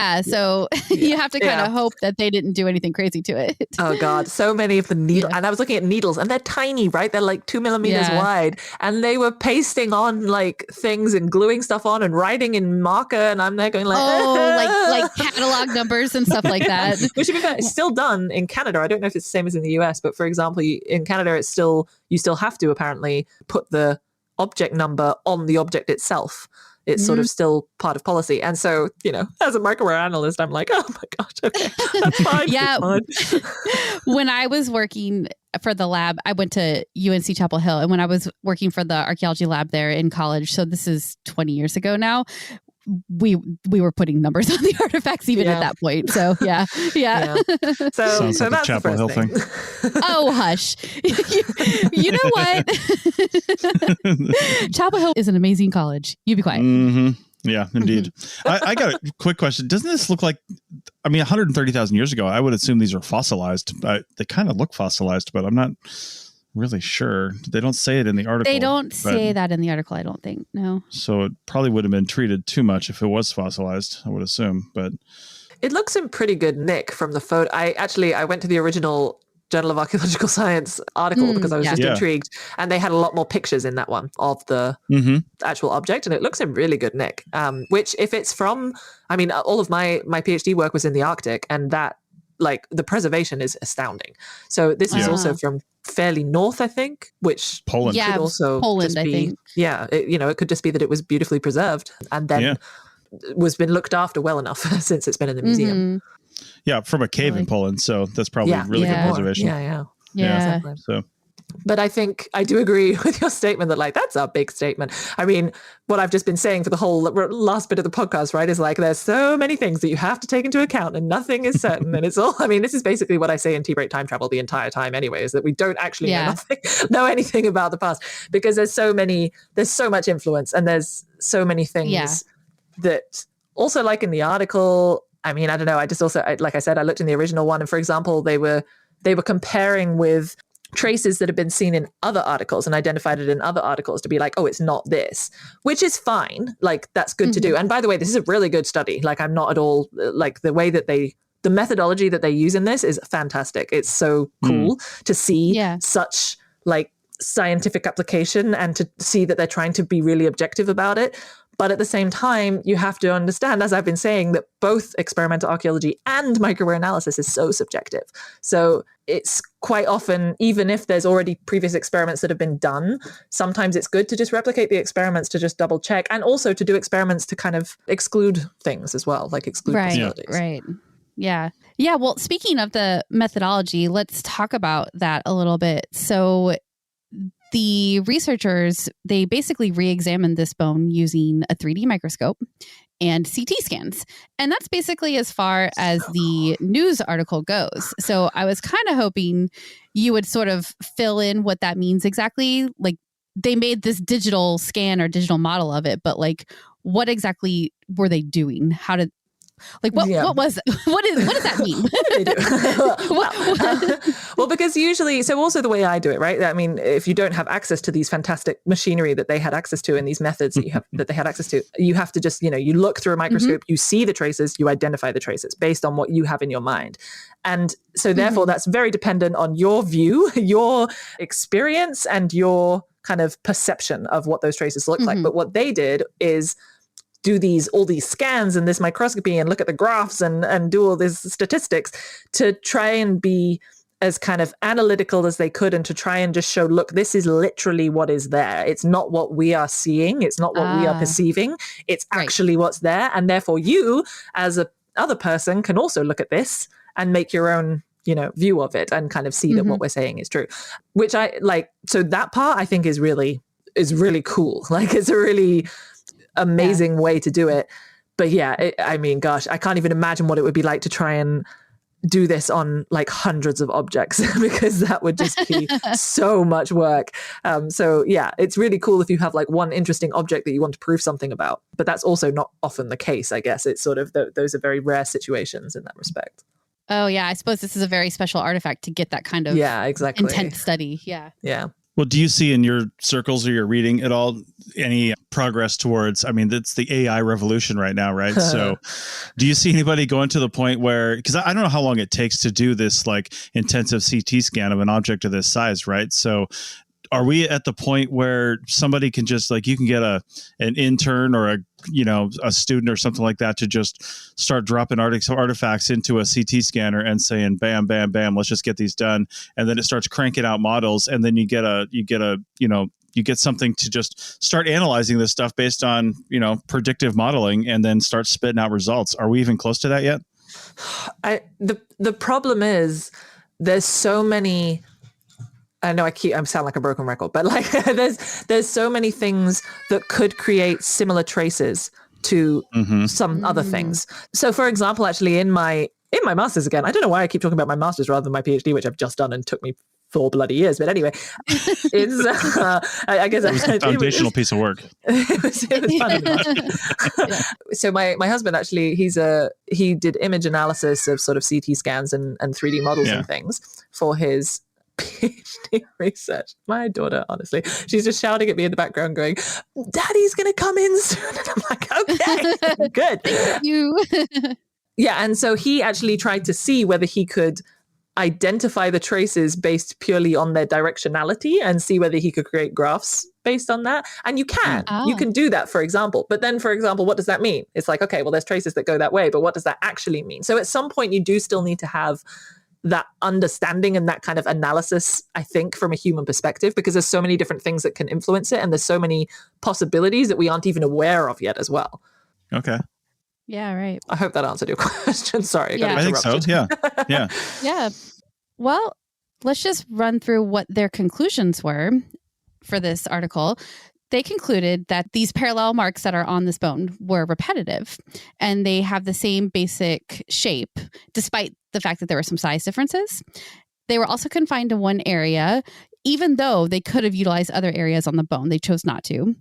have to kind of hope that they didn't do anything crazy to it. Oh God, so many of the needles. And I was looking at needles, and they're tiny, right? They're like 2 millimeters wide, and they were pasting on like things and gluing stuff on and writing in marker, and I'm there going like, like catalog numbers and stuff like that. Which, to be fair, is still done in Canada. I don't know if it's the same as in the US, but for example, in Canada, you still have to apparently put the object number on the object itself. It's sort of still part of policy. And so, as a microwear analyst, I'm like, oh my gosh, okay, that's fine. Yeah. That's fine. When I was working for the lab, I went to UNC Chapel Hill. And when I was working for the archaeology lab there in college, so this is 20 years ago now, we were putting numbers on the artifacts even at that point. So yeah. So that's like Chapel Hill thing. Oh, hush. You know what? Chapel Hill is an amazing college. You be quiet. Yeah, indeed. I got a quick question. Doesn't this look like, 130,000 years ago, I would assume these are fossilized. They kind of look fossilized, but I'm not really sure. They don't say it in the article. They don't say that in the article, I don't think. No. So it probably would have been treated too much if it was fossilized, I would assume. But it looks in pretty good nick from the photo. I went to the original Journal of Archaeological Science article because I was just intrigued, and they had a lot more pictures in that one of the actual object, and it looks in really good nick. Which, if it's from, all of my PhD work was in the Arctic, and that, like, the preservation is astounding. So this is also from fairly north, I think, which Poland could also Poland, just be, I think. Yeah, it could just be that it was beautifully preserved and then was been looked after well enough since it's been in the museum. Yeah, from a cave in Poland. So that's probably really good preservation. Yeah. Exactly. So. But I think I do agree with your statement that, like, that's a big statement. What I've just been saying for the whole last bit of the podcast, right, is like, there's so many things that you have to take into account and nothing is certain. And it's all, this is basically what I say in T-Break Time Travel the entire time anyway, is that we don't actually know anything about the past, because there's so much influence, and there's so many things that also, like in the article, I don't know. I just also, like I said, I looked in the original one, and for example, they were comparing with traces that have been seen in other articles and identified it in other articles to be like, oh, it's not this, which is fine. Like, that's good to do. And by the way, this is a really good study. Like, I'm not at all, like, the way that the methodology that they use in this is fantastic. It's so cool to see such, like, scientific application, and to see that they're trying to be really objective about it. But at the same time, you have to understand, as I've been saying, that both experimental archaeology and microwear analysis is so subjective. So it's quite often, even if there's already previous experiments that have been done, sometimes it's good to just replicate the experiments to just double check, and also to do experiments to kind of exclude things as well, like exclude possibilities. Right. Yeah. Well, speaking of the methodology, let's talk about that a little bit. So the researchers, they basically re-examined this bone using a 3D microscope and CT scans. And that's basically as far as the news article goes. So I was kind of hoping you would sort of fill in what that means exactly. Like, they made this digital scan or digital model of it, but like, what exactly were they doing? How did, like, what does that mean? Well, because usually, so also the way I do it, right? If you don't have access to these fantastic machinery that they had access to, and these methods that they had access to, you have to just, you look through a microscope, you see the traces, you identify the traces based on what you have in your mind. And so therefore that's very dependent on your view, your experience, and your kind of perception of what those traces look like. But what they did is do all these scans and this microscopy and look at the graphs and do all these statistics to try and be as kind of analytical as they could and to try and just show, look, this is literally what is there. It's not what we are seeing. It's not what we are perceiving. It's actually what's there. And therefore you as a other person can also look at this and make your own, view of it and kind of see that what we're saying is true, which I like. So that part I think is really cool. Like it's a really amazing way to do it. But yeah, I mean, gosh, I can't even imagine what it would be like to try and do this on like hundreds of objects because that would just be so much work. So yeah, it's really cool if you have like one interesting object that you want to prove something about, but that's also not often the case, I guess. It's sort of those are very rare situations in that respect. Oh yeah, I suppose this is a very special artifact to get that kind of intense study. Yeah. Well, do you see in your circles or your reading at all any progress towards, I mean, it's the AI revolution right now, right? So do you see anybody going to the point where, because I don't know how long it takes to do this like intensive CT scan of an object of this size, right? So are we at the point where somebody can just like, you can get an intern or a student or something like that to just start dropping artifacts into a CT scanner and saying, bam, bam, bam, let's just get these done. And then it starts cranking out models. And then you get something to just start analyzing this stuff based on, predictive modeling and then start spitting out results. Are we even close to that yet? The problem is there's so many, I know I sound like a broken record, but like there's so many things that could create similar traces to some other things. So for example, actually in my master's, again, I don't know why I keep talking about my master's rather than my PhD, which I've just done and took me 4 bloody years. But anyway, it's I guess it was a foundational piece of work. It was fun. So my husband actually, he did image analysis of sort of CT scans and 3D models and things for his PhD research. My daughter, honestly, she's just shouting at me in the background going, Daddy's gonna come in soon. And I'm like, okay, good. Thank you. Yeah, and so he actually tried to see whether he could identify the traces based purely on their directionality and see whether he could create graphs based on that. And you can do that, for example. But then, for example, what does that mean? It's like, okay, well, there's traces that go that way, but what does that actually mean? So at some point, you do still need to have that understanding and that kind of analysis, I think, from a human perspective, because there's so many different things that can influence it. And there's so many possibilities that we aren't even aware of yet as well. Okay. Yeah, right. I hope that answered your question. Sorry. I think so. Yeah. Yeah. Well, let's just run through what their conclusions were for this article. They concluded that these parallel marks that are on this bone were repetitive and they have the same basic shape, despite the fact that there were some size differences. They were also confined to one area, even though they could have utilized other areas on the bone. They chose not to.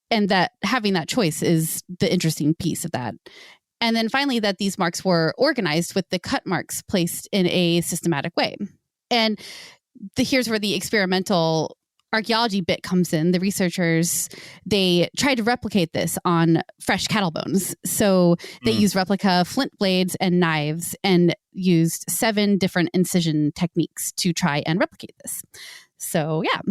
And that having that choice is the interesting piece of that. And then finally, that these marks were organized with the cut marks placed in a systematic way. And here's where the experimental archaeology bit comes in. The researchers, they tried to replicate this on fresh cattle bones. So they used replica flint blades and knives and used 7 different incision techniques to try and replicate this. So, yeah.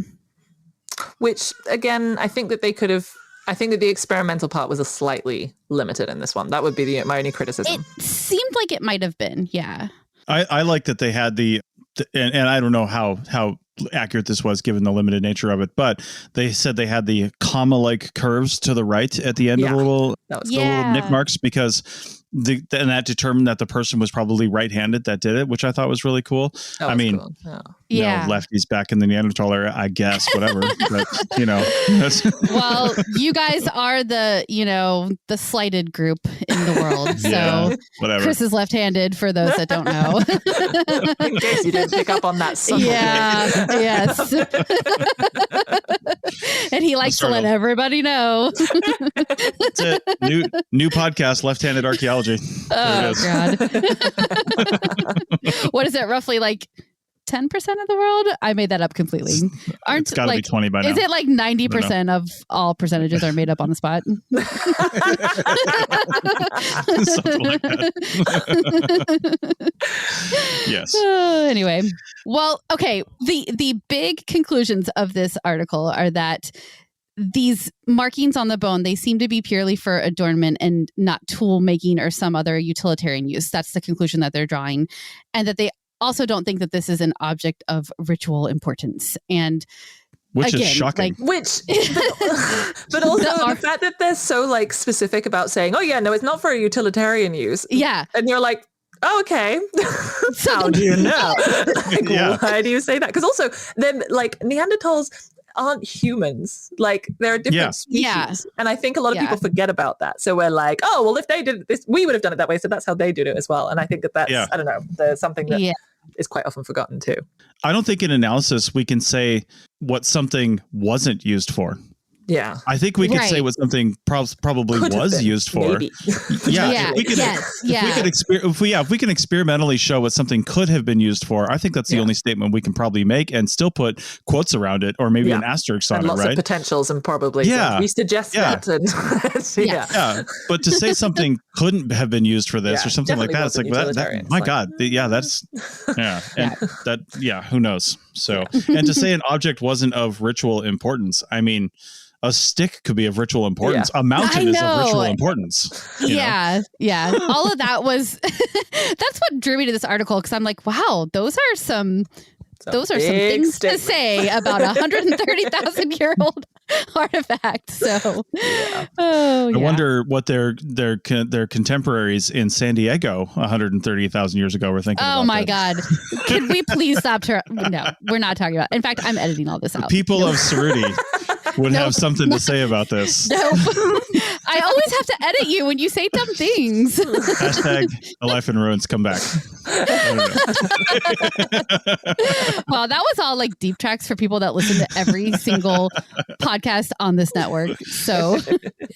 Which, again, I think that the experimental part was a slightly limited in this one. That would be my only criticism. It seemed like it might have been, yeah. I like that they had and I don't know how accurate this was given the limited nature of it, but they said they had the comma-like curves to the right at the end of the little nick marks because and that determined that the person was probably right-handed that did it, which I thought was really cool. Cool. Lefties back in the Neanderthal era, I guess, whatever. But, well, you guys are the slighted group in the world. So whatever. Chris is left-handed for those that don't know. In case you didn't pick up on that. Yes. And he likes to let everybody know. That's it. New podcast, Left-Handed Archaeology. Oh, God. What is it? Roughly like 10% of the world? I made that up completely. It's got to be 20 by now. Is it like 90% of all percentages are made up on the spot? Something like that. Yes. Anyway. Well, okay. The big conclusions of this article are that these markings on the bone, they seem to be purely for adornment and not tool making or some other utilitarian use. That's the conclusion that they're drawing. And that they also don't think that this is an object of ritual importance. And which again, is shocking. But also the fact that they're so like specific about saying, oh yeah, no, it's not for a utilitarian use. Yeah. And you're like, oh, okay. How do you know? Like, why do you say that? Because also then like Neanderthals aren't humans. Like there are different species. Yeah. And I think a lot of people forget about that. So we're like, oh, well, if they did this, we would have done it that way. So that's how they did it as well. And I think that that's, I don't know, there's something that is quite often forgotten too. I don't think in analysis we can say what something wasn't used for. Yeah. I think we could say what something probably was used for. If we can experimentally show what something could have been used for, I think that's the only statement we can probably make and still put quotes around it or maybe an asterisk on and it, lots of potentials and probably we suggest that. And but to say something couldn't have been used for this or something like that, it's like that my God, that's and that who knows? So and to say an object wasn't of ritual importance, I mean, a stick could be of ritual importance. A mountain is of ritual importance. Yeah. All of that was, that's what drew me to this article. Cause I'm like, wow, those are some things to say about a 130,000-year-old artifact. So, I wonder what their contemporaries in San Diego 130,000 years ago were thinking. Oh my God! Can we please stop? No, we're not talking about. In fact, I'm editing all this out. The people of Cerruti would have something to say about this. No, I always have to edit you when you say dumb things. Hashtag a life in ruins. Come back. Well, that was all like deep tracks for people that listen to every single podcast on this network. So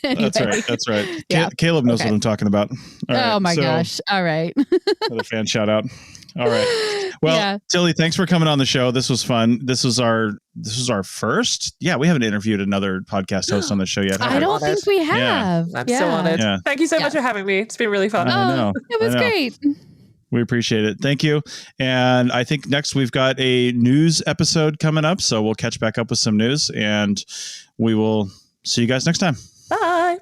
anyway. That's right. Yeah. Caleb knows what I'm talking about. All right, gosh. All right. Another fan shout out. All right. Well, Tilly, thanks for coming on the show. This was fun. This was our first. Yeah, we haven't interviewed another podcast host on the show yet. I don't think we have. I'm so honored. Yeah. Thank you so much for having me. It's been really fun. I know. It was great. We appreciate it. Thank you. And I think next we've got a news episode coming up. So we'll catch back up with some news and we will see you guys next time. Bye.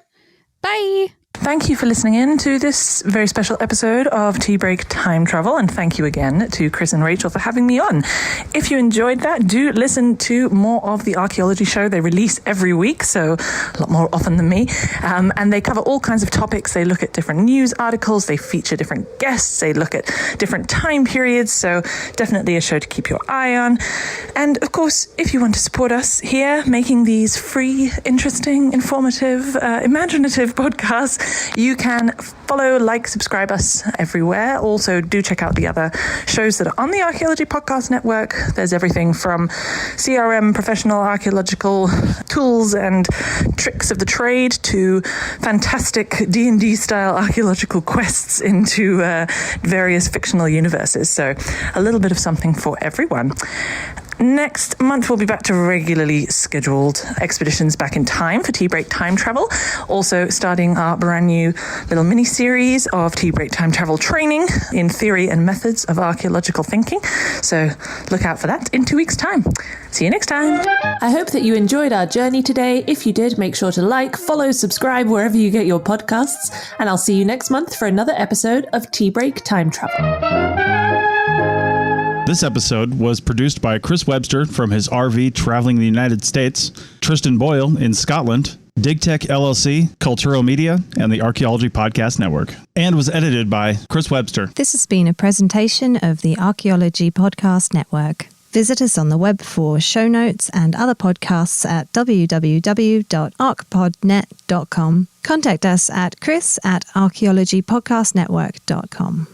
Bye. Thank you for listening in to this very special episode of Tea Break Time Travel, and thank you again to Chris and Rachel for having me on. If you enjoyed that, do listen to more of the Archaeology show. They release every week, so a lot more often than me, and they cover all kinds of topics. They look at different news articles, they feature different guests, they look at different time periods, so definitely a show to keep your eye on. And of course, if you want to support us here, making these free, interesting, informative, imaginative podcasts, you can follow, like, subscribe us everywhere. Also, do check out the other shows that are on the Archaeology Podcast Network. There's everything from CRM, professional archaeological tools and tricks of the trade, to fantastic D&D style archaeological quests into various fictional universes. So a little bit of something for everyone. Next month, we'll be back to regularly scheduled expeditions back in time for Tea Break Time Travel. Also starting our brand new little mini-series of Tea Break Time Travel training in theory and methods of archaeological thinking. So look out for that in 2 weeks' time. See you next time. I hope that you enjoyed our journey today. If you did, make sure to like, follow, subscribe wherever you get your podcasts. And I'll see you next month for another episode of Tea Break Time Travel. This episode was produced by Chris Webster from his RV traveling the United States, Tristan Boyle in Scotland, DigTech LLC, Cultural Media, and the Archaeology Podcast Network, and was edited by Chris Webster. This has been a presentation of the Archaeology Podcast Network. Visit us on the web for show notes and other podcasts at www.archpodnet.com. Contact us at chris@archaeologypodcastnetwork.com.